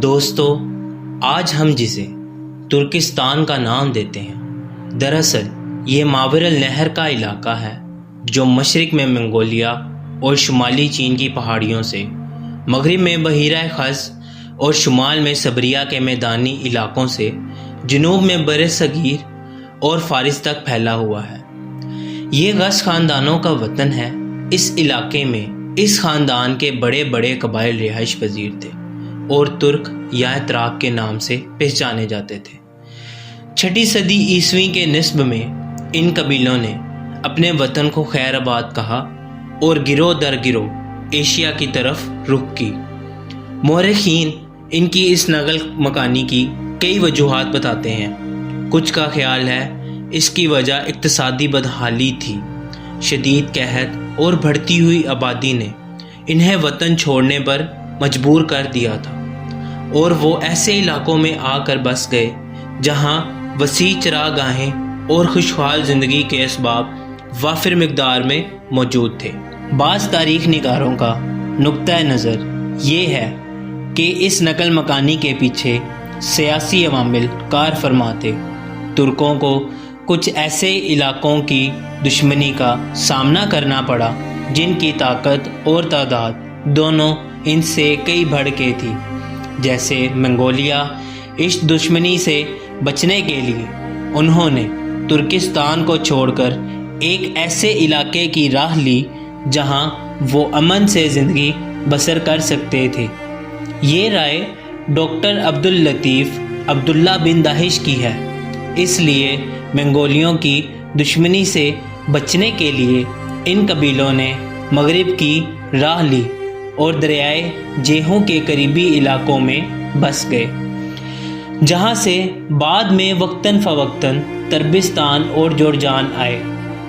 دوستو، آج ہم جسے ترکستان کا نام دیتے ہیں، دراصل یہ ماورا النہر کا علاقہ ہے جو مشرق میں منگولیا اور شمالی چین کی پہاڑیوں سے، مغرب میں بحیرہ خز اور شمال میں سبریا کے میدانی علاقوں سے، جنوب میں بر صغیر اور فارس تک پھیلا ہوا ہے۔ یہ غز خاندانوں کا وطن ہے۔ اس علاقے میں اس خاندان کے بڑے بڑے قبائل رہائش پذیر تھے اور ترک یا تراک کے نام سے پہچانے جاتے تھے۔ 6 صدی عیسوی کے نسب میں ان قبیلوں نے اپنے وطن کو خیر آباد کہا اور گروہ در گروہ ایشیا کی طرف رخ کی۔ مورخین ان کی اس نقل مکانی کی کئی وجوہات بتاتے ہیں۔ کچھ کا خیال ہے اس کی وجہ اقتصادی بدحالی تھی۔ شدید قحط اور بڑھتی ہوئی آبادی نے انہیں وطن چھوڑنے پر مجبور کر دیا تھا اور وہ ایسے علاقوں میں آ کر بس گئے جہاں وسیع چراگاہیں اور خوشحال زندگی کے اسباب وافر مقدار میں موجود تھے۔ بعض تاریخ نگاروں کا نقطہ نظر یہ ہے کہ اس نقل مکانی کے پیچھے سیاسی عوامل کار فرما تھے۔ ترکوں کو کچھ ایسے علاقوں کی دشمنی کا سامنا کرنا پڑا جن کی طاقت اور تعداد دونوں ان سے کئی بڑھ کے تھی، جیسے منگولیا۔ اس دشمنی سے بچنے کے لیے انہوں نے ترکستان کو چھوڑ کر ایک ایسے علاقے کی راہ لی جہاں وہ امن سے زندگی بسر کر سکتے تھے۔ یہ رائے ڈاکٹر عبداللطیف عبداللہ بن داہش کی ہے۔ اس لیے منگولیوں کی دشمنی سے بچنے کے لیے ان قبیلوں نے مغرب کی راہ لی اور دریائے جیہوں کے قریبی علاقوں میں بس گئے، جہاں سے بعد میں وقتاً فوقتاً تربستان اور جورجان آئے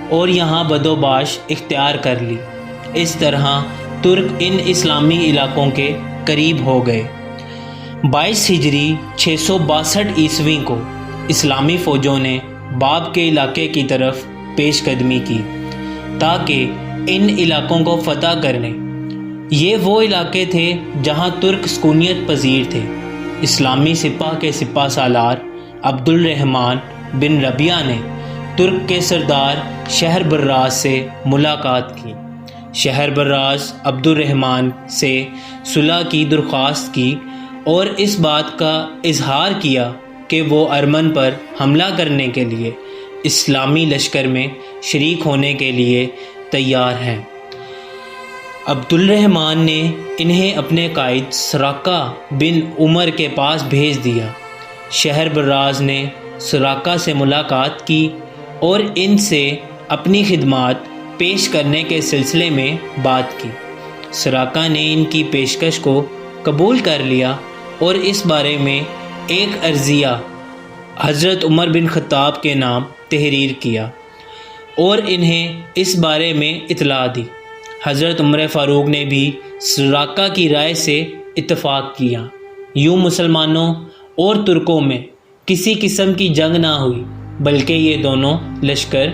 اور یہاں بدوباش اختیار کر لی۔ اس طرح ترک ان اسلامی علاقوں کے قریب ہو گئے۔ 22 ہجری 662 عیسوی کو اسلامی فوجوں نے باب کے علاقے کی طرف پیش قدمی کی تاکہ ان علاقوں کو فتح کر لیں۔ یہ وہ علاقے تھے جہاں ترک سکونیت پذیر تھے۔ اسلامی سپاہ کے سپہ سالار عبد الرحمن بن ربیعہ نے ترک کے سردار شہر براز سے ملاقات کی۔ شہر براز عبد الرحمن سے صلح کی درخواست کی اور اس بات کا اظہار کیا کہ وہ ارمن پر حملہ کرنے کے لیے اسلامی لشکر میں شریک ہونے کے لیے تیار ہیں۔ عبد الرحمن نے انہیں اپنے قائد سراقہ بن عمر کے پاس بھیج دیا۔ شہر براز نے سراقہ سے ملاقات کی اور ان سے اپنی خدمات پیش کرنے کے سلسلے میں بات کی۔ سراقہ نے ان کی پیشکش کو قبول کر لیا اور اس بارے میں ایک عرضیہ حضرت عمر بن خطاب کے نام تحریر کیا اور انہیں اس بارے میں اطلاع دی۔ حضرت عمر فاروق نے بھی سراقہ کی رائے سے اتفاق کیا۔ یوں مسلمانوں اور ترکوں میں کسی قسم کی جنگ نہ ہوئی، بلکہ یہ دونوں لشکر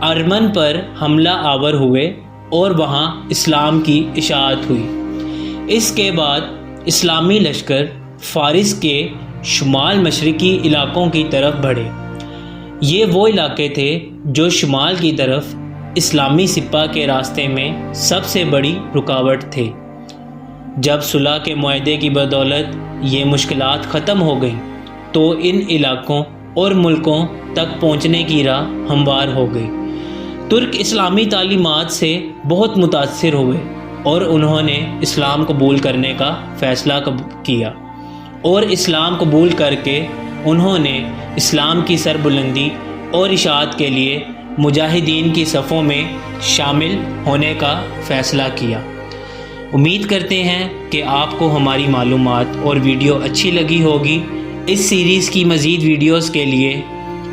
ارمن پر حملہ آور ہوئے اور وہاں اسلام کی اشاعت ہوئی۔ اس کے بعد اسلامی لشکر فارس کے شمال مشرقی علاقوں کی طرف بڑھے۔ یہ وہ علاقے تھے جو شمال کی طرف اسلامی سپاہ کے راستے میں سب سے بڑی رکاوٹ تھے۔ جب صلح کے معاہدے کی بدولت یہ مشکلات ختم ہو گئیں تو ان علاقوں اور ملکوں تک پہنچنے کی راہ ہموار ہو گئی۔ ترک اسلامی تعلیمات سے بہت متاثر ہوئے اور انہوں نے اسلام قبول کرنے کا فیصلہ کیا اور اسلام قبول کر کے انہوں نے اسلام کی سربلندی اور اشاعت کے لیے مجاہدین کی صفوں میں شامل ہونے کا فیصلہ کیا۔ امید کرتے ہیں کہ آپ کو ہماری معلومات اور ویڈیو اچھی لگی ہوگی۔ اس سیریز کی مزید ویڈیوز کے لیے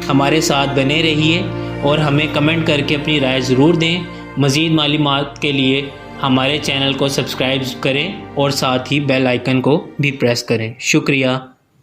ہمارے ساتھ بنے رہیے اور ہمیں کمنٹ کر کے اپنی رائے ضرور دیں۔ مزید معلومات کے لیے ہمارے چینل کو سبسکرائب کریں اور ساتھ ہی بیل آئیکن کو بھی پریس کریں۔ شکریہ۔